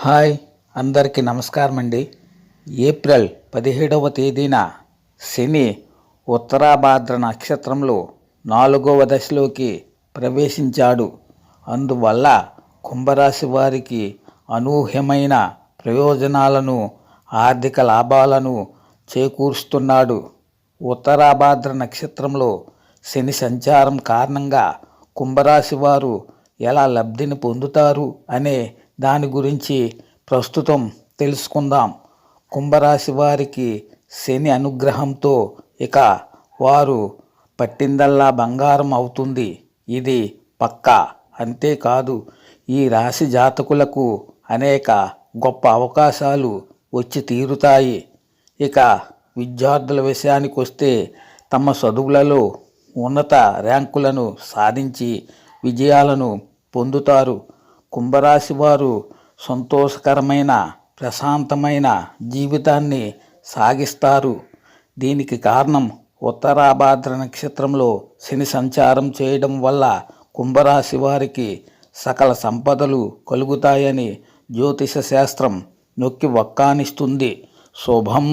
Hi, అందరికీ నమస్కారం అండి. ఏప్రిల్ 17వ తేదీన శని ఉత్తరాభాద్ర నక్షత్రంలో 4వ దశలోకి ప్రవేశించాడు. అందువల్ల కుంభరాశి వారికి అనూహ్యమైన ప్రయోజనాలను, ఆర్థిక లాభాలను చేకూరుస్తున్నాడు. ఉత్తరాభాద్ర నక్షత్రంలో శని సంచారం కారణంగా కుంభరాశి వారు ఎలా లబ్ధిని పొందుతారు అనే దాని గురించి ప్రస్తుతం తెలుసుకుందాం. కుంభరాశి వారికి శని అనుగ్రహంతో ఇక వారు పట్టిందల్లా బంగారం అవుతుంది. ఇది పక్కా. అంతేకాదు, ఈ రాశి జాతకులకు అనేక గొప్ప అవకాశాలు వచ్చి తీరుతాయి. ఇక విద్యార్థుల విషయానికి వస్తే తమ చదువులలో ఉన్నత ర్యాంకులను సాధించి విజయాలను పొందుతారు. కుంభరాశి వారు సంతోషకరమైన, ప్రశాంతమైన జీవితాన్ని సాగిస్తారు. దీనికి కారణం ఉత్తరాభాద్ర నక్షత్రంలో శని సంచారం చేయడం వల్ల కుంభరాశి వారికి సకల సంపదలు కలుగుతాయని జ్యోతిష శాస్త్రం నొక్కి వక్కానిస్తుంది. శుభం.